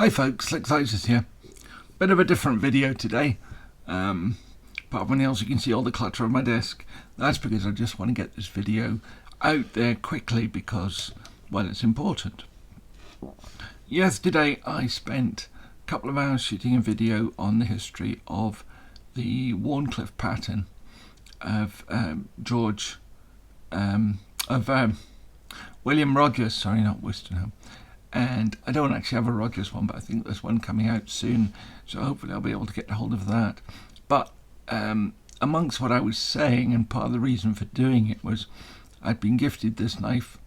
Hi folks, Slipjoint here. Bit of a different video today. But when else you can see all the clutter on my desk. That's because I just want to get this video out there quickly because, well, it's important. Yesterday I spent a couple of hours shooting a video on the history of the Warncliffe pattern of William Rogers, sorry, not Winston. And I don't actually have a Rogers one, but I think there's one coming out soon, so hopefully I'll be able to get hold of that. But amongst what I was saying, and part of the reason for doing it was I'd been gifted this knife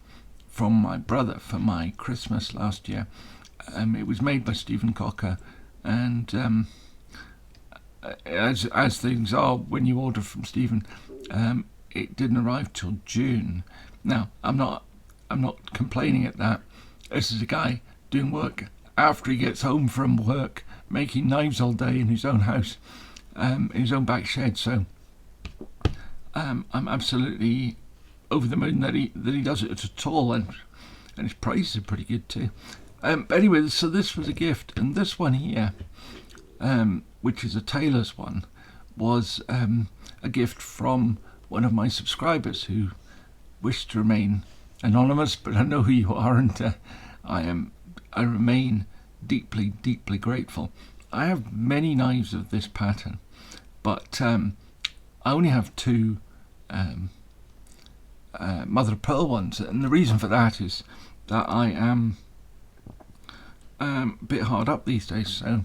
from my brother for my Christmas last year. It was made by Stephen Cocker, and as things are when you order from Stephen, it didn't arrive till June. Now I'm not complaining at that. This is a guy doing work after he gets home from work, making knives all day in his own house, in his own back shed. So I'm absolutely over the moon that he does it at all, and his prices are pretty good too. But anyway, so this was a gift, and this one here, which is a tailor's one, was a gift from one of my subscribers who wished to remain anonymous, but I know who you are, and I remain deeply grateful. I have many knives of this pattern, but I only have two mother of pearl ones, and the reason for that is that I am a bit hard up these days, so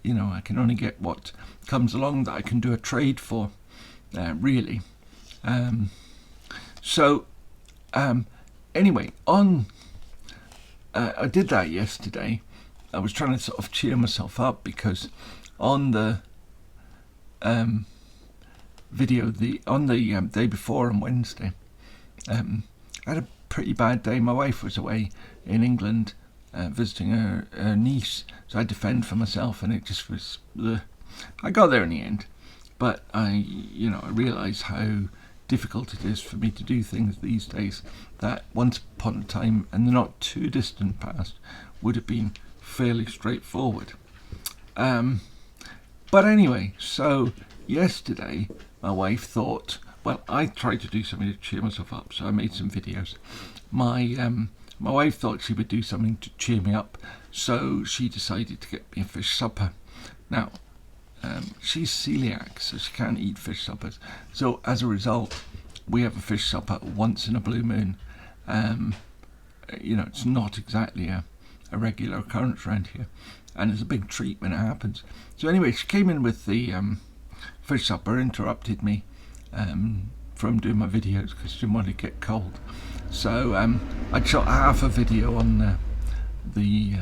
you know, I can only get what comes along that I can do a trade for, really. Anyway, I did that yesterday. I was trying to sort of cheer myself up because on the video, on the day before, on Wednesday, I had a pretty bad day. My wife was away in England visiting her niece, so I had to fend for myself, and it just was I got there in the end, but I realised how difficult it is for me to do things these days that once upon a time, and the not too distant past, would have been fairly straightforward. But anyway, so yesterday my wife thought, well, I tried to do something to cheer myself up, so I made some videos. My wife thought she would do something to cheer me up, so she decided to get me a fish supper. Now, she's celiac, so she can't eat fish suppers. So as a result, we have a fish supper once in a blue moon. It's not exactly a regular occurrence around here, and it's a big treat when it happens. So anyway, she came in with the fish supper, interrupted me from doing my videos because she didn't want to get cold. So I shot half a video on the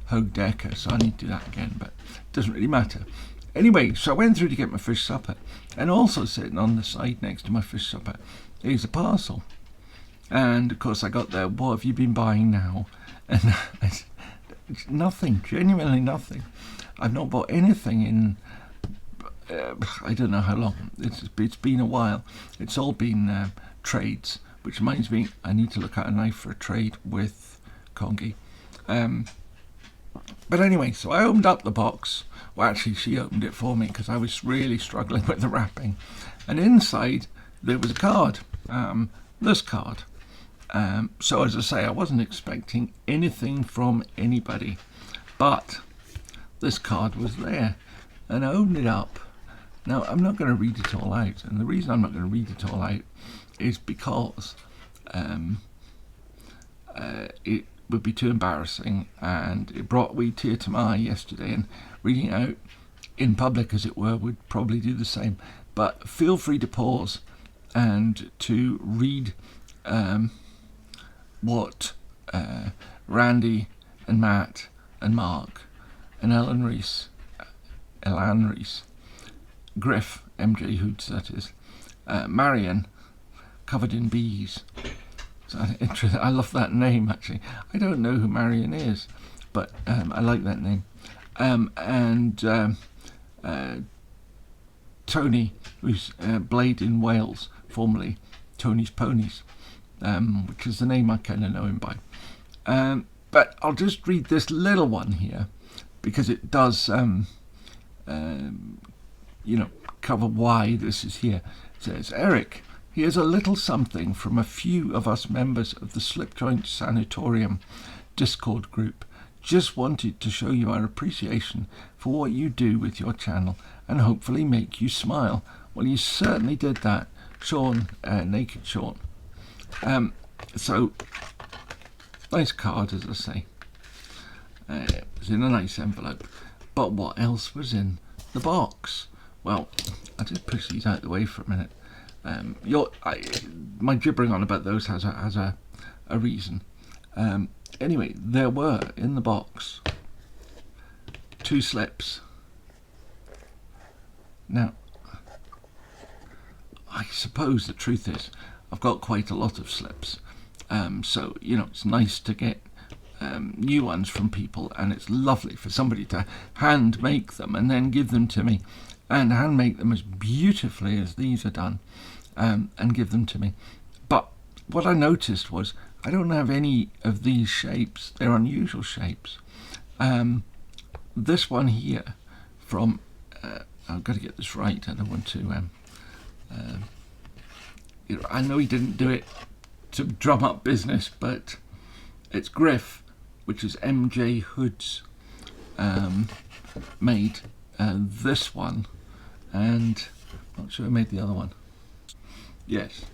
Hogue Decker, so I need to do that again, but it doesn't really matter. Anyway, so I went through to get my fish supper, and also sitting on the side next to my fish supper is a parcel. And of course I got there, what have you been buying now? And nothing, genuinely nothing. I've not bought anything in, I don't know how long. It's been a while. It's all been trades, which reminds me I need to look at a knife for a trade with Congi. But anyway, so I opened up the box. Well, actually, she opened it for me because I was really struggling with the wrapping. And inside, there was a card. This card. So as I say, I wasn't expecting anything from anybody. But this card was there. And I opened it up. Now, I'm not going to read it all out. And the reason I'm not going to read it all out is because it would be too embarrassing, and it brought wee tear to my eye yesterday, and reading it out in public, as it were, would probably do the same. But feel free to pause and to read what Randy and Matt and Mark and Elan Rees, Griff, MJ Hoods, that is, Marion, covered in bees. I love that name, actually. I don't know who Marion is, but I like that name. And Tony, who's Blade in Wales, formerly Tony's Ponies, which is the name I kind of know him by. But I'll just read this little one here because it does, cover why this is here. It says, Eric, here's a little something from a few of us members of the Slipjoint Sanitarium Discourse Group. Just wanted to show you our appreciation for what you do with your channel and hopefully make you smile. Well, you certainly did that, Sean, Naked Sean. So, nice card, as I say. It was in a nice envelope. But what else was in the box? Well, I'll just push these out of the way for a minute. My gibbering on about those has a reason. Anyway, there were in the box 2 slips. Now, I suppose the truth is I've got quite a lot of slips. So, it's nice to get new ones from people, and it's lovely for somebody to hand make them and then give them to me, and hand make them as beautifully as these are done, and give them to me. But what I noticed was I don't have any of these shapes. They're unusual shapes. This one here from, I've got to get this right. I don't want to, I know he didn't do it to drum up business, but it's Griff, which is MJ Hoods, made this one, and I'm not sure who made the other one. Yes,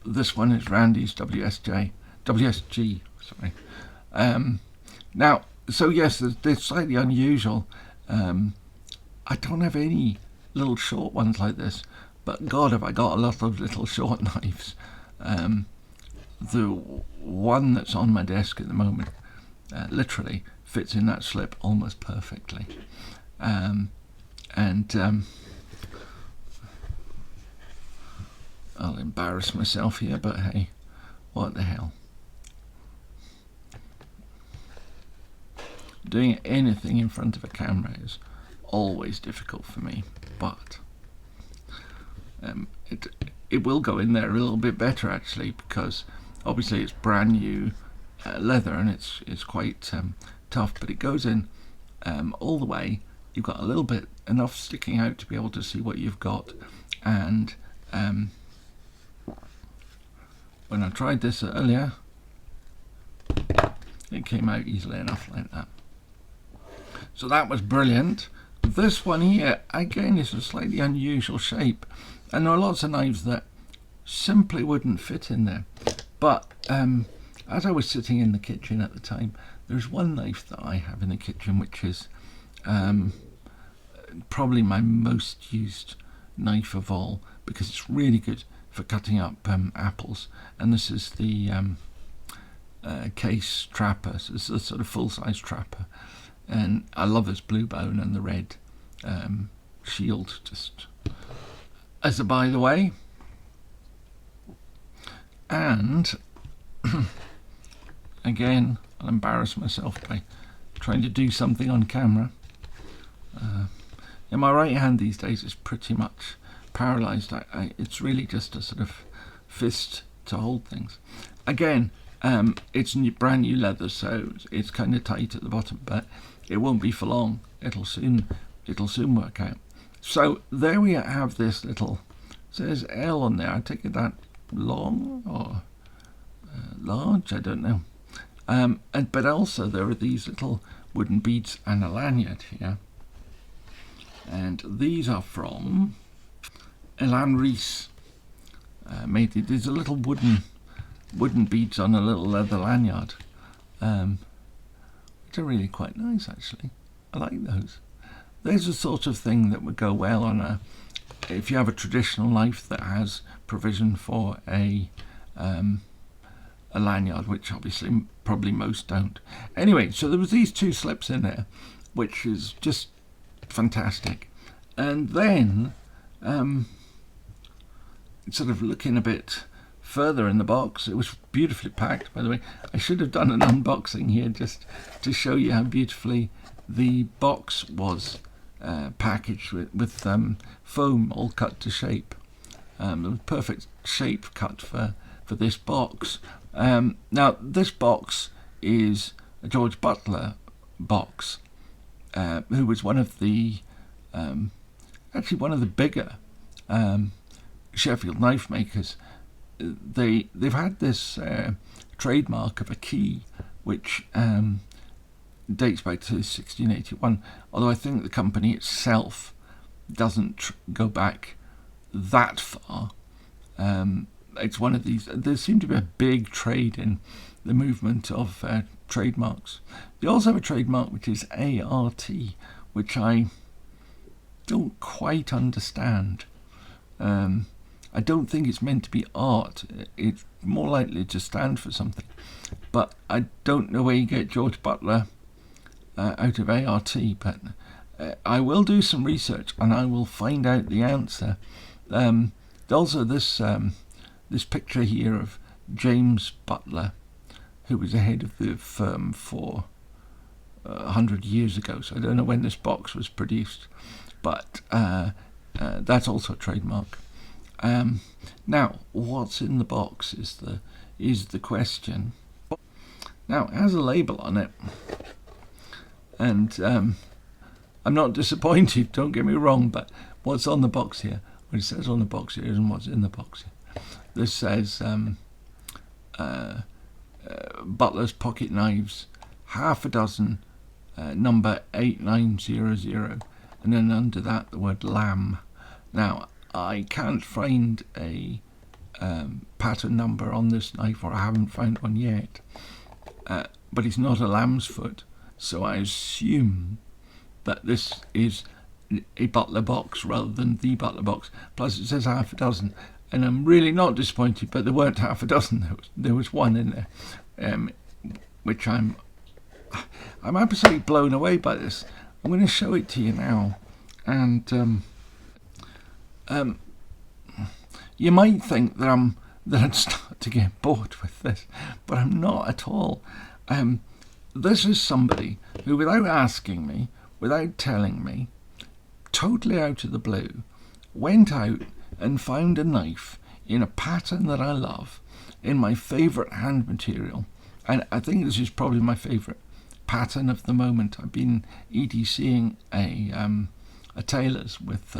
this one is Randy's WSG, sorry. Now, so yes, they're slightly unusual. I don't have any little short ones like this, but God, have I got a lot of little short knives. The one that's on my desk at the moment literally fits in that slip almost perfectly. I'll embarrass myself here, but hey, what the hell. Doing anything in front of a camera is always difficult for me, but it will go in there a little bit better actually, because obviously it's brand new leather and it's quite tough, but it goes in all the way. You've got a little bit enough sticking out to be able to see what you've got, and when I tried this earlier, it came out easily enough like that. So that was brilliant. This one here, again, is a slightly unusual shape, and there are lots of knives that simply wouldn't fit in there. But as I was sitting in the kitchen at the time, there's one knife that I have in the kitchen which is probably my most used knife of all, because it's really good for cutting up apples, and this is the case trapper. So it's a sort of full-size trapper, and I love this blue bone and the red shield, just as a by the way. And again, I'll embarrass myself by trying to do something on camera. My right hand these days is pretty much paralysed. It's really just a sort of fist to hold things. Again, it's brand new leather, so it's kind of tight at the bottom, but it won't be for long. It'll soon work out. So there we have this little, says L on there. I take it that long or large, I don't know. But also there are these little wooden beads and a lanyard here, and these are from Elan Reese. Made it. There's a little wooden beads on a little leather lanyard, which are really quite nice actually. I like those. There's a sort of thing that would go well on if you have a traditional knife that has provision for a lanyard, which obviously probably most don't. Anyway, so there was these 2 slips in there, which is just fantastic. And then sort of looking a bit further in the box, it was beautifully packed, by the way. I should have done an unboxing here just to show you how beautifully the box was packaged with foam all cut to shape. The perfect shape cut for this box. Now this box is George Butler box, who was one of the actually one of the bigger Sheffield knife makers. They've had this trademark of a key which dates back to 1681, although I think the company itself doesn't go back that far. It's one of these. There seemed to be a big trade in the movement of trademarks. They also have a trademark which is ART, which I don't quite understand. I don't think it's meant to be art. It's more likely to stand for something. But I don't know where you get George Butler out of ART, but I will do some research and I will find out the answer. Also, this picture here of James Butler, who was the head of the firm for 100 years ago. So I don't know when this box was produced, but that's also a trademark. Now, what's in the box is the question. Now, it has a label on it, and I'm not disappointed, don't get me wrong, but what's on the box here, what it says on the box here isn't what's in the box here. This says Butler's Pocket Knives, half a dozen, number 8900, and then under that the word lamb. Now, I can't find a pattern number on this knife, or I haven't found one yet, but it's not a lamb's foot, so I assume that this is a Butler box rather than the Butler box. Plus it says half a dozen, and I'm really not disappointed, but there weren't half a dozen. There was one in there, which I'm absolutely blown away by this. I'm going to show it to you now, and you might think that I'd start to get bored with this, but I'm not at all. This is somebody who, without asking me, without telling me, totally out of the blue, went out and found a knife in a pattern that I love, in my favourite hand material, and I think this is probably my favourite pattern of the moment. I've been EDCing a tailor's with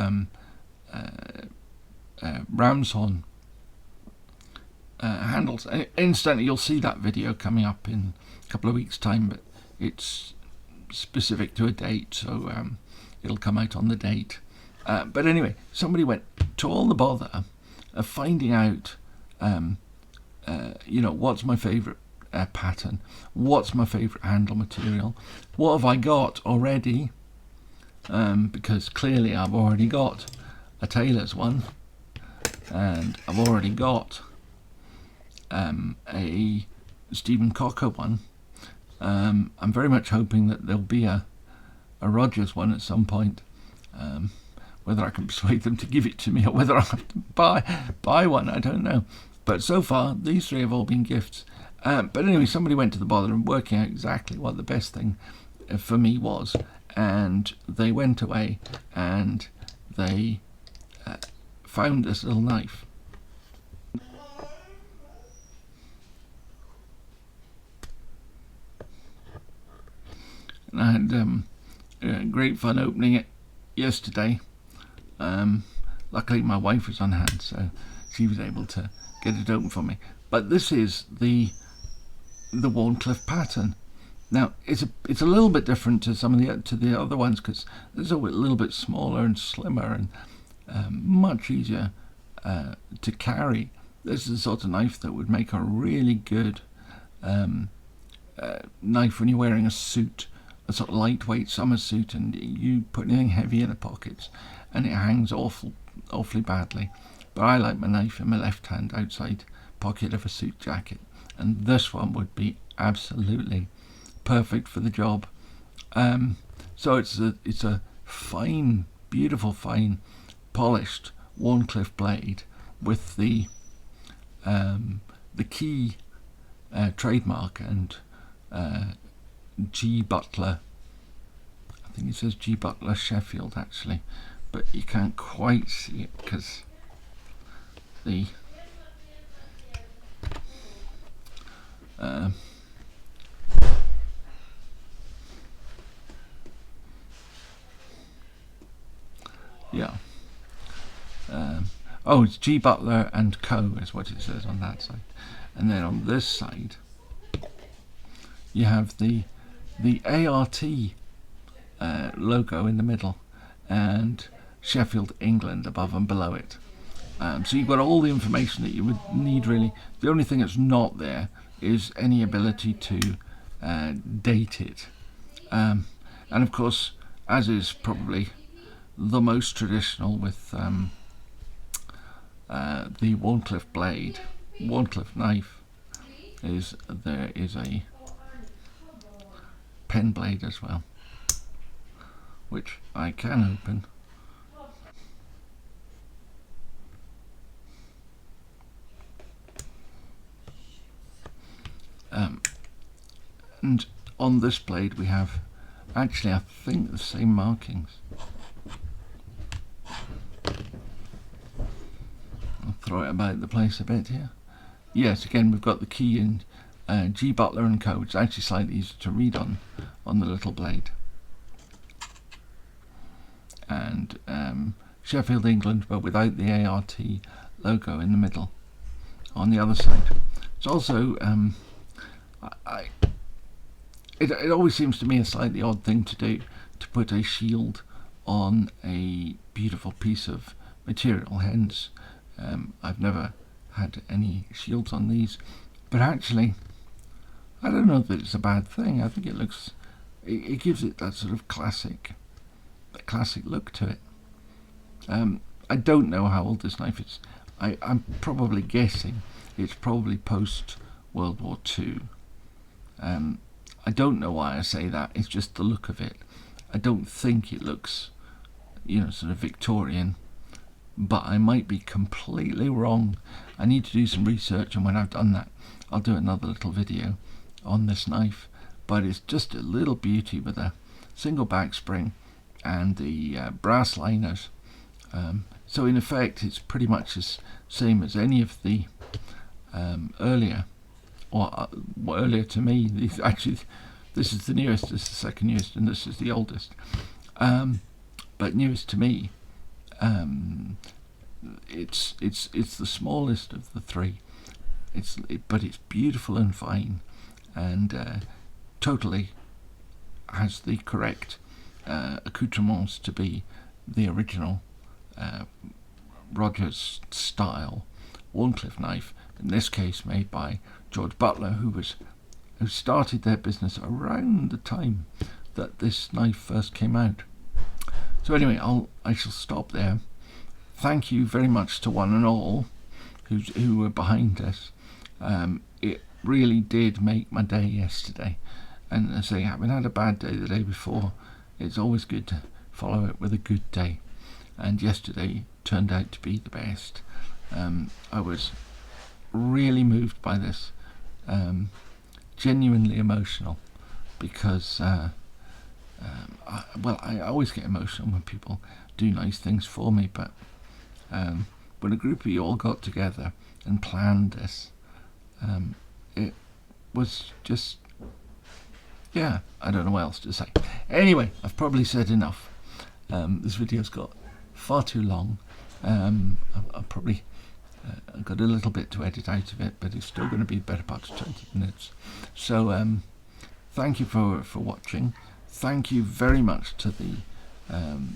ram's horn handles. Instantly, you'll see that video coming up in a couple of weeks' time, but it's specific to a date, so it'll come out on the date. But anyway, somebody went to all the bother of finding out, what's my favourite pattern, what's my favourite handle material, what have I got already, because clearly I've already got a tailor's one, and I've already got a Stephen Cocker one. I'm very much hoping that there'll be a Rogers one at some point. Whether I can persuade them to give it to me or whether I have to buy one, I don't know. But so far, these three have all been gifts. But anyway, somebody went to the bother of working out exactly what the best thing for me was, and they went away and they found this little knife. And I had great fun opening it yesterday. Luckily my wife was on hand, so she was able to get it open for me. But this is the Wharncliffe pattern. Now it's a little bit different to the other ones, because it's a little bit smaller and slimmer and much easier to carry. This is the sort of knife that would make a really good knife when you're wearing a suit, a sort of lightweight summer suit, and you put anything heavy in the pockets and it hangs awfully badly. But I like my knife in my left hand outside pocket of a suit jacket, and this one would be absolutely perfect for the job. So it's a fine, beautiful, fine, polished Wharncliffe blade with the key trademark and G Butler. I think it says G Butler Sheffield actually, but you can't quite see it because the Yeah. Oh, it's G. Butler and Co. is what it says on that side. And then on this side, you have the ART logo in the middle, and Sheffield, England above and below it. So you've got all the information that you would need, really. The only thing that's not there is any ability to date it. And of course, as is probably the most traditional with the Wharncliffe blade, Wharncliffe knife, there is a pen blade as well, which I can open. And on this blade we have, actually I think, the same markings. I'll throw it about the place a bit here. Yes, again we've got the key in G. Butler and Co. It's actually slightly easier to read on the little blade. And Sheffield, England, but without the ART logo in the middle on the other side. It's also it always seems to me a slightly odd thing to do, to put a shield on a beautiful piece of material. Hence, I've never had any shields on these, but actually I don't know that it's a bad thing. I think it looks, it gives it that sort of classic look to it. I don't know how old this knife is. I'm probably guessing it's probably post World War II. I don't know why I say that, it's just the look of it. I don't think it looks, sort of Victorian, but I might be completely wrong. I need to do some research, and when I've done that, I'll do another little video on this knife. But it's just a little beauty with a single back spring and the brass liners. So in effect, it's pretty much the same as any of the earlier, or earlier to me. Actually, this is the newest, this is the second newest, and this is the oldest. But newest to me, it's the smallest of the three. But it's beautiful and fine, and totally has the correct accoutrements to be the original Rogers style Wharncliffe knife, in this case made by George Butler, who started their business around the time that this knife first came out. So anyway, I shall stop there. Thank you very much to one and all who were behind this. It really did make my day yesterday, and as I say, having had a bad day the day before, it's always good to follow it with a good day, and yesterday turned out to be the best. I was really moved by this, genuinely emotional, because I always get emotional when people do nice things for me, but when a group of you all got together and planned this, it was just, I don't know what else to say. Anyway, I've probably said enough. This video's got far too long. I've probably got a little bit to edit out of it, but it's still going to be the better part of 20 minutes. So thank you for watching. Thank you very much to the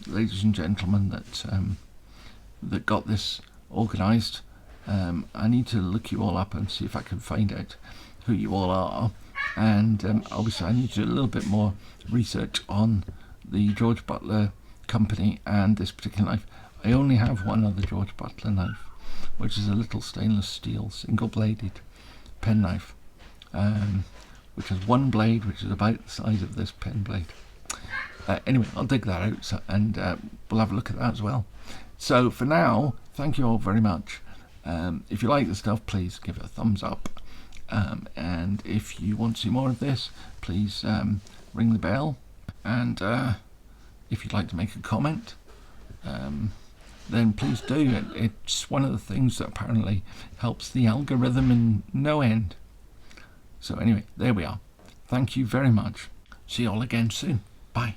ladies and gentlemen that got this organised. I need to look you all up and see if I can find out who you all are, and obviously I need to do a little bit more research on the George Butler company and this particular knife. I only have one other George Butler knife, which is a little stainless steel single-bladed penknife, which has one blade which is about the size of this pen blade. Anyway, I'll dig that out, and we'll have a look at that as well. So for now, thank you all very much. If you like the stuff, please give it a thumbs up, and if you want to see more of this, please ring the bell, and if you'd like to make a comment, then please do. It's one of the things that apparently helps the algorithm in no end. So anyway, there we are. Thank you very much. See you all again soon. Bye.